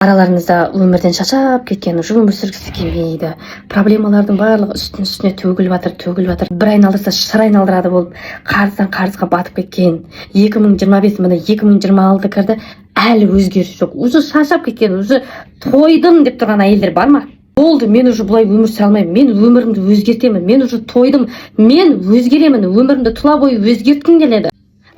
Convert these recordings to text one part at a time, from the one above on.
Араларыңызда өмірден шаршап кеткен, уже өмір сүргісі келмейді, проблемалардың барлығы үстіне төгіліп жатыр. Бір айналдырса шыр айналдырады болып, қарыздан қарызға батып кеткен. 2025 міне 2026 кірді, әлі өзгеріс жоқ. Уже шаршап кеткен, уже тойдым деп тұрған әйелдер бар ма? Болды, мен уже бұлай өмір сүре алмаймын, мен өмірімді өзгертемін, мен уже тойдым, мен өзгеремін, өмірімді тұла бойы өзгерткім келеді.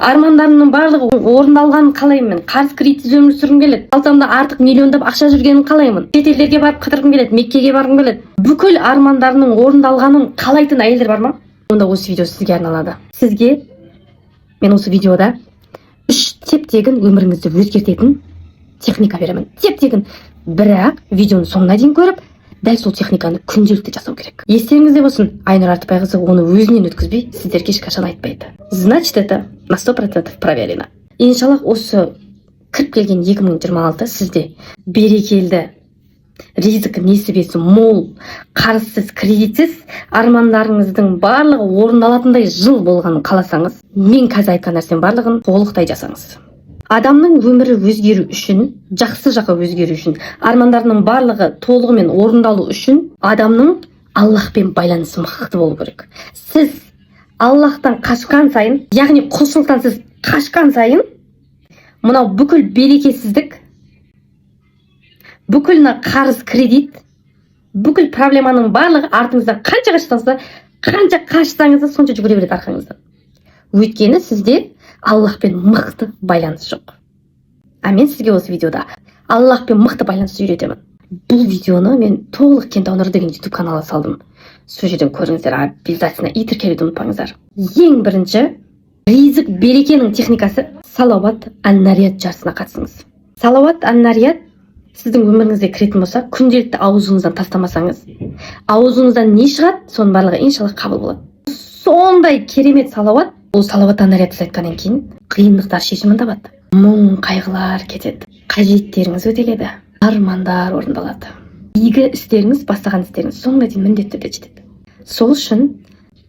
Армандарымның барлығы орындалғанын қалаймын. Қарыз кредитсіз өмір сүргім келеді. Қалтамда артық миллиондап ақша жүргенін қалаймын. Шетелдерге барып қыдырғым келеді, Меккеге барғым келеді. Бүкіл армандарының орындалғанын қалайтын әйелдер бар ма? Онда осы видео сізге арналады. Сізге мен осы видеода 3 теп-тегін өміріңізді өзгертетін техника беремін. Теп-тегін. Бірақ видеоны соңына дейін көріп, дәл сол техниканы күнделікті жасау керек. Естеріңізде болсын, Айнұр Артықбайқызы оны өзінен өткізбей, сіздерге ешқашан айтпайды. Значит, это на 100% проверено. Иншаллах, осы кіріп келген 2026 сізде берекелді, ризық несібесі мол, қарызсыз, кредитсіз армандарыңыздың барлығы орындалатындай жыл болғанын қаласаңыз, мен қазір айтқан нәрсенің барлығын толықтай жасаңыз. Адамның өмірі өзгеру үшін, жақсы жаққа өзгеру үшін, армандарының барлығы толығымен орындалу үшін, адамның Аллахпен байланысы мықты болу керек. Сіз Аллахтан қашқан сайын, яғни құлшылықтан сіз қашқан сайын, мынау бүкіл берекесіздік, бүкіл қарыз, кредит, бүкіл проблеманың барлығы артыңызда қанша қашсаңыз, сонша жүгіре береді арқаңыздан. Өйткені сізде Аллахпен мықты байланыс жоқ. Мен сізге осы видеода Аллахпен мықты байланыс үйретемін. Бұл видеоны мен толық Кентаунұр деген YouTube каналы салдым. Сол жерден көріңіздер, обязательно и тіркелуді ұмытпаңыздар. Ең бірінші, ризық берекенің техникасы салауат ан-нарият жарысына қатысыңыз. Салауат ан-нарият сіздің өміріңізге кіретін болса, күнделікті аузыңыздан тастамасаңыз, аузыңыздан не шығады, соның барлығы иншаллах қабыл болады. Сондай керемет салауат, ол салауат ан-нариятты айтқаннан кейін қиындықтар шешімін табады. Мұң, қайғылар кетеді, қажеттеріңіз өтеледі, армандар орындалады. Игі істеріңіз, бастаған істеріңіз соңына дейін міндетті түрде жетеді. Сол үшін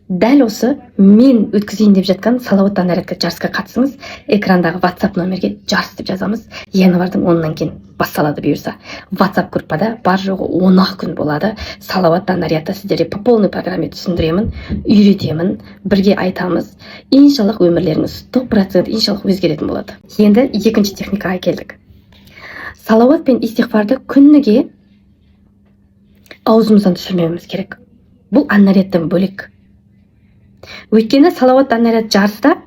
дәл осы мен өткізейін деп жатқан салауат ан-нариятқа жарысқа қатысыңыз. Экрандағы WhatsApp номерге жарыс деп жазамыз. Январдың 10-нан кейін басталады бұйырса. WhatsApp группада бар жоғы 10 күн болады. Салауат ан-нариятты сіздерге по полной программе түсіндіремін, үйретемін, бірге айтамыз. Иншаллах өмірлеріңіз 100% иншаллах өзгеретін болады. Енді екінші техникаға келдік. Салауат пен истиғфарды күніге аузымыздан түсірмеуіміз керек. Бұл ан-нарияттан бөлек. Өйткені салауат ан-нарият жарыста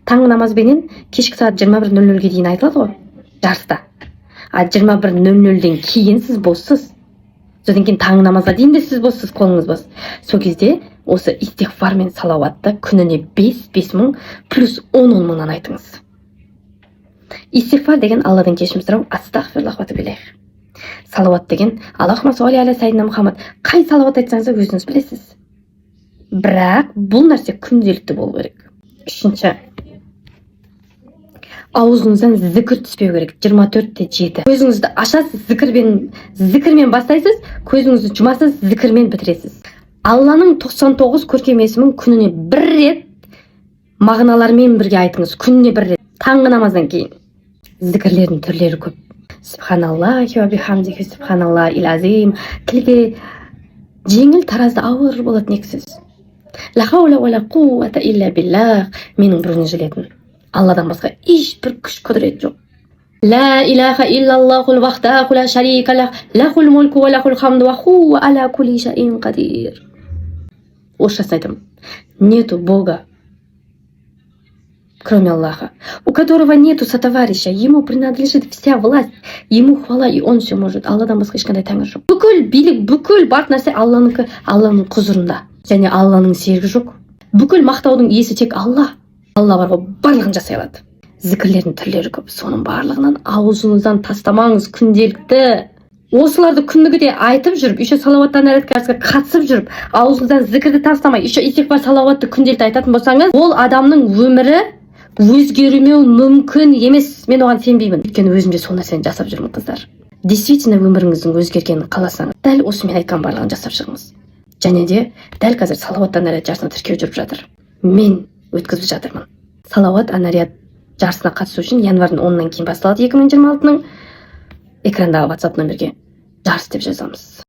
таңғы намазбенен кешкі сағат 21:00-ге дейін айтылады ғой, жарыста. 21:00-ден кейін сіз боссыз. Содан кейін таңғы намазға дейін де сіз боссыз, қолыңыз бос. Сол кезде осы истиғфар мен салауатты күніне 5 мың плюс 10 мыңнан айтыңыз. Истиғфар деген Алладан кешірім сұрау, астағфируиллах ва атубу илейх. Салауат деген Аллахумма салли аля сайидина Мұхаммад. Қай салауат айтсаңыз өзіңіз білесіз. Бірақ бұл нәрсе күнделікті болу керек. Үшінші, аузыңыздан зікір түспеу керек. 24/7. Көзіңізді ашасыз, зікірмен бастайсыз, көзіңізді жұмасыз, зікірмен бітіресіз. Алланың 99 көркем есімін күніне бір рет мағыналармен бірге айтыңыз. Күніне бір рет. Таңғы намаздан кейін. Зікірлердің түрлері көп. Субханаллахи ва бихамдихи субханаллахи ил-азим. Тілге жеңіл, таразда ауыр болады негізсіз. Ла хаула ва ла қуввата илля биллах. Менің біреуіне жылетін. Алладан басқа ешбір күш құдірет жоқ. Ла илаха иллаллахул вахдаху ла шарика лах, лахул мульку ва лахул хамду ва хуа аля кулли шайин кадир. Орысшасын айтамын. Нету Бога, кроме Аллаха, у которого нету сотоварища, ему принадлежит вся власть, ему хвала, и он все может. Алладан басқа ешқандай тәңір жоқ. Бүкіл билік, бүкіл бар нәрсе Алланың құзырында. Және Алланың серігі жоқ. Бүкіл мақтаудың иесі тек Алла. Алла бар ғой, барлығын жасай алады. Зікірлердің түрлері көп. Соның барлығынан аузыңыздан тастамаңыз күнделікті. Осыларды күндігіде айтып жүріп, еще салауат ан-нариятқа қатысып жүріп, аузыңыздан зікірді тастамай, еще истиғфар салауатты күнделікті айтатын болсаңыз, ол адамның өмірі өзгермеу мүмкін емес. Мен оған сенбеймін. Өйткені өзімде сол нәрсені жасап жүрмін, қыздар. Действительно өміріңіздің өзгергенін қаласаңыз, дәл осы мен айтқан барлығын жасап шығыңыз. Және де дәл қазір салауат ан-нарият жарысына тіркеу жүріп жатыр. Мен өткізіп жатырмын. Салауат ан-нарият жарысына қатысу үшін январдың 10-нан кейін басталады 2026-ның. экрандағы WhatsApp номерге жарыс деп жазамыз.